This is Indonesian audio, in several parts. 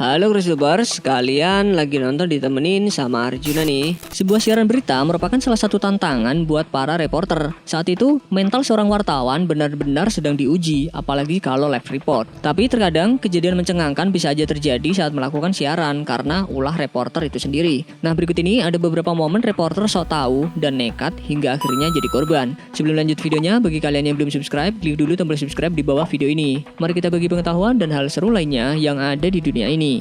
Halo Cruisers, kalian lagi nonton ditemenin sama Arjuna nih. Sebuah siaran berita merupakan salah satu tantangan buat para reporter. Saat itu, mental seorang wartawan benar-benar sedang diuji, apalagi kalau live report. Tapi terkadang kejadian mencengangkan bisa aja terjadi saat melakukan siaran karena ulah reporter itu sendiri. Nah, berikut ini ada beberapa momen reporter sok tahu dan nekat hingga akhirnya jadi korban. Sebelum lanjut videonya, bagi kalian yang belum subscribe, klik dulu tombol subscribe di bawah video ini. Mari kita bagi pengetahuan dan hal seru lainnya yang ada di dunia ini.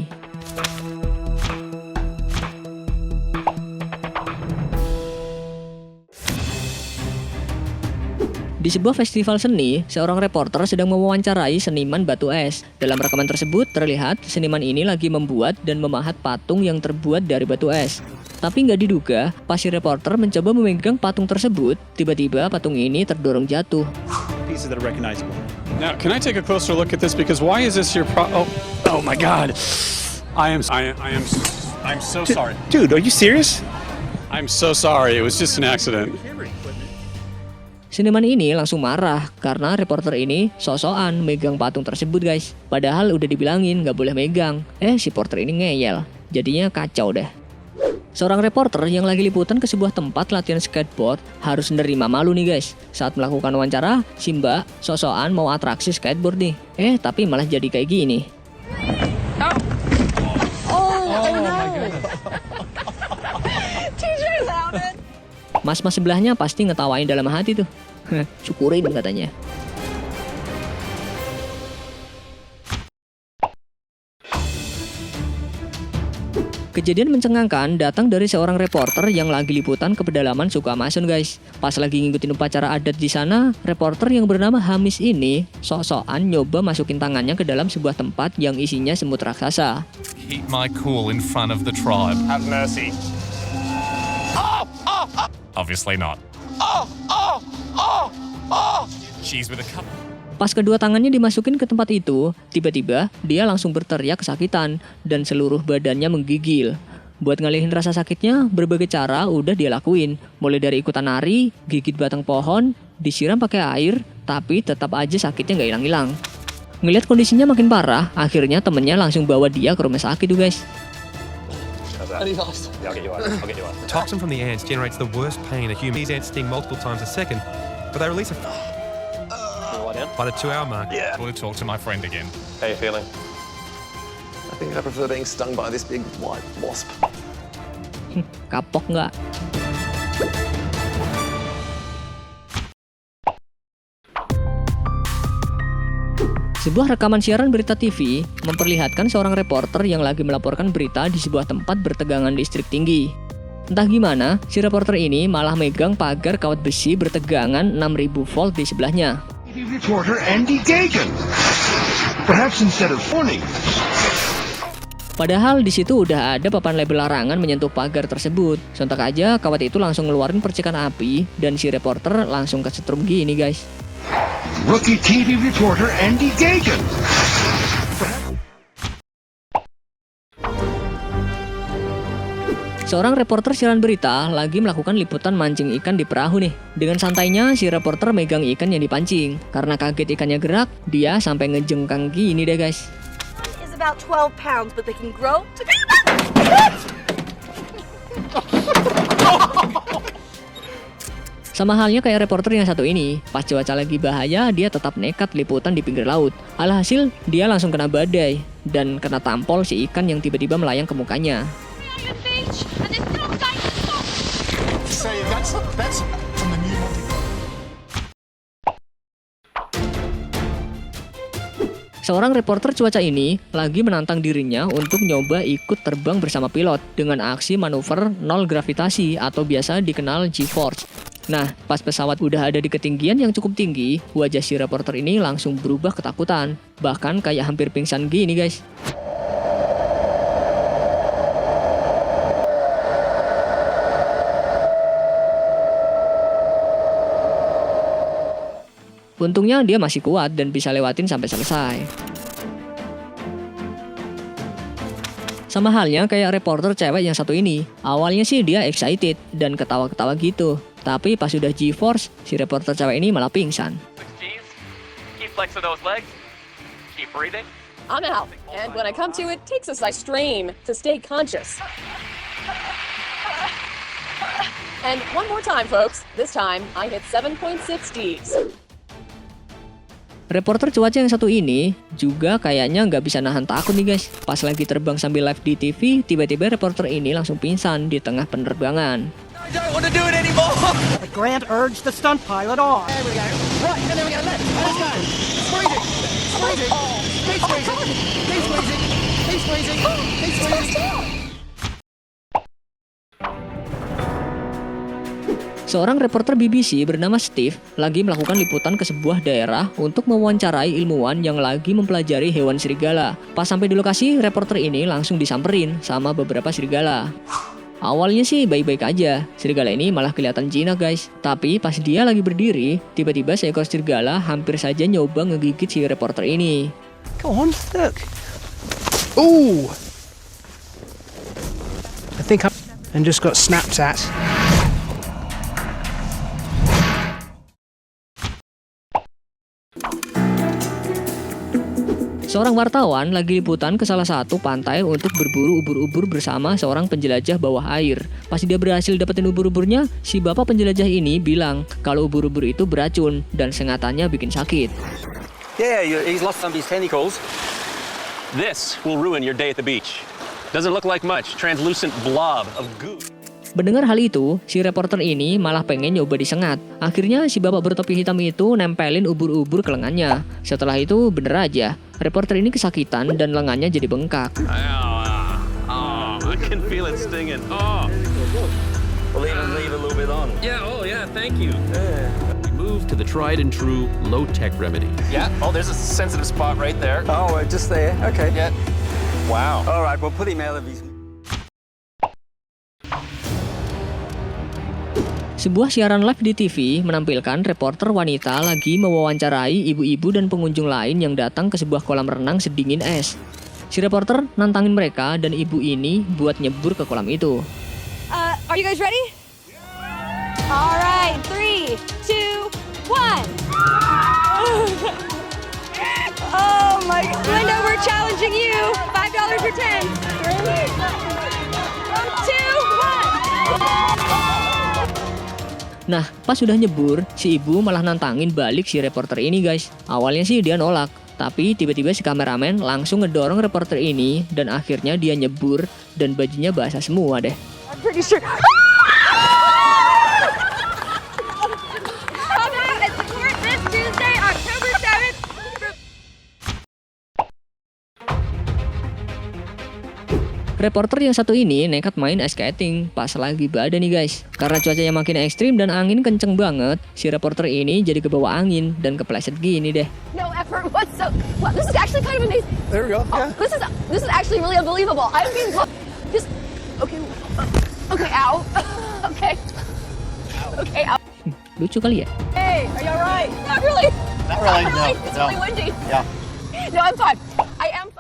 Di sebuah festival seni, seorang reporter sedang mewawancarai seniman batu es. Dalam rekaman tersebut, terlihat seniman ini lagi membuat dan memahat patung yang terbuat dari batu es. Tapi nggak diduga, pas si reporter mencoba memegang patung tersebut, tiba-tiba patung ini terdorong jatuh. Pieces that are recognizable. Now, can I take a closer look at this? Because why is this your Oh my God! I'm so sorry. Dude, are you serious? I'm so sorry. It was just an accident. Seniman ini langsung marah karena reporter ini sok-sokan megang patung tersebut guys. Padahal udah dibilangin nggak boleh megang. Si reporter ini ngeyel. Jadinya kacau deh. Seorang reporter yang lagi liputan ke sebuah tempat latihan skateboard harus menerima malu nih guys. Saat melakukan wawancara, si mbak sok-sokan mau atraksi skateboard nih. Tapi malah jadi kayak gini. Mas-mas sebelahnya pasti ngetawain dalam hati tuh. Syukurin katanya. Kejadian mencengangkan datang dari seorang reporter yang lagi liputan ke pedalaman Sukamasun guys. Pas lagi ngikutin upacara adat di sana, reporter yang bernama Hamis ini sok-sokan nyoba masukin tangannya ke dalam sebuah tempat yang isinya semut raksasa. Keep my cool in front of the tribe. Have mercy. Obviously not. She's with a cup. Pas kedua tangannya dimasukin ke tempat itu, tiba-tiba dia langsung berteriak kesakitan dan seluruh badannya menggigil. Buat ngalihin rasa sakitnya, berbagai cara udah dia lakuin. Mulai dari ikutan nari, gigit batang pohon, disiram pakai air, tapi tetap aja sakitnya nggak hilang-hilang. Ngelihat kondisinya makin parah, akhirnya temennya langsung bawa dia ke rumah sakit tuh guys. Toxin from the ants generates the worst pain a human. These ants sting multiple times a second, but they release a... By the 2-hour mark, We'll talk to my friend again. How are you feeling? I think I prefer being stung by this big white wasp. Kapok nggak? Sebuah rekaman siaran berita TV memperlihatkan seorang reporter yang lagi melaporkan berita di sebuah tempat bertegangan listrik tinggi. Entah gimana, si reporter ini malah megang pagar kawat besi bertegangan 6000 volt di sebelahnya. Reporter Andy Gagan. Perhaps instead of warning. Padahal di situ udah ada papan label larangan menyentuh pagar tersebut. Sontak aja kawat itu langsung ngeluarin percikan api dan si reporter langsung kesetrum gini guys. Rookie TV reporter Andy Gagan. Seorang reporter siaran berita lagi melakukan liputan mancing ikan di perahu nih. Dengan santainya si reporter megang ikan yang dipancing. Karena kaget ikannya gerak, dia sampai ngejengkang gini deh guys. Is about 12 pounds, but they can grow to... Sama halnya kayak reporter yang satu ini, pas cuaca lagi bahaya, dia tetap nekat liputan di pinggir laut. Alhasil, dia langsung kena badai dan kena tampol si ikan yang tiba-tiba melayang ke mukanya. Seorang reporter cuaca ini lagi menantang dirinya untuk nyoba ikut terbang bersama pilot dengan aksi manuver nol gravitasi atau biasa dikenal G-Force. Nah, pas pesawat udah ada di ketinggian yang cukup tinggi, wajah si reporter ini langsung berubah ketakutan. Bahkan kayak hampir pingsan gini guys. Untungnya dia masih kuat dan bisa lewatin sampai selesai. Sama halnya kayak reporter cewek yang satu ini. Awalnya sih dia excited dan ketawa-ketawa gitu. Tapi pas udah G-Force, si reporter cewek ini malah pingsan. Keep flexing those legs. Keep breathing. I'm out. And when I come to, it takes us, I strain to stay conscious. And one more time, folks. This time, I hit 7.6 Ds. Reporter cuaca yang satu ini juga kayaknya nggak bisa nahan takut nih guys. Pas lagi terbang sambil live di TV, tiba-tiba reporter ini langsung pingsan di tengah penerbangan. Grant urged the stunt pilot on. There we go. Right, and there we go. Let's go. Squeezing. Squeezing. Keep squeezing. Keep squeezing. Keep squeezing. Keep squeezing. Seorang reporter BBC bernama Steve lagi melakukan liputan ke sebuah daerah untuk mewawancarai ilmuwan yang lagi mempelajari hewan serigala. Pas sampai di lokasi, reporter ini langsung disamperin sama beberapa serigala. Awalnya sih baik-baik aja, serigala ini malah kelihatan jinak guys. Tapi pas dia lagi berdiri, tiba-tiba seekor serigala hampir saja nyoba ngegigit si reporter ini. Go on, look. Ooh. I think I and just got snapped at. Seorang wartawan lagi liputan ke salah satu pantai untuk berburu ubur-ubur bersama seorang penjelajah bawah air. Pas dia berhasil dapetin ubur-uburnya, si bapak penjelajah ini bilang kalau ubur-ubur itu beracun dan sengatannya bikin sakit. Yeah, he's lost some of his tentacles. This will ruin your day at the beach. Doesn't look like much. Translucent blob of goo. Mendengar hal itu, si reporter ini malah pengen nyoba disengat. Akhirnya si bapak bertopi hitam itu nempelin ubur-ubur ke lengannya. Setelah itu bener aja, reporter ini kesakitan dan lengannya jadi bengkak. I can feel it stinging. Oh. We'll even leave a little bit on. Yeah, oh yeah, thank you. We move to the tried and true low-tech remedy. Yeah, oh, there's a sensitive spot right there. Oh, just there. Okay. Yeah. Wow. All right, we'll put him out of his... Sebuah siaran live di TV menampilkan reporter wanita lagi mewawancarai ibu-ibu dan pengunjung lain yang datang ke sebuah kolam renang sedingin es. Si reporter nantangin mereka dan ibu ini buat nyebur ke kolam itu. Are you guys ready? All right, 3, 2, 1. Oh my, Linda, we're challenging you. $5 or 10. 2, 1. Nah, pas sudah nyebur, si ibu malah nantangin balik si reporter ini guys. Awalnya sih dia nolak, tapi tiba-tiba si kameramen langsung ngedorong reporter ini dan akhirnya dia nyebur dan bajunya basah semua deh. I'm pretty sure. Come out and support this Tuesday, October 7th. Reporter yang satu ini nekat main ice skating pas lagi badai nih guys. Karena cuacanya makin ekstrim dan angin kenceng banget, si reporter ini jadi kebawa angin dan kepleset gini deh. No effort whatsoever. Wow, this is actually kind of amazing. There we go. Oh, this is actually really unbelievable. I mean, look, just okay. Okay, ow. Okay. Okay, ow. Lucu kali ya? Hey, are you alright? Not really. Not really. Not really. No. It's No. really windy. Yeah. No, I'm fine. I am fine.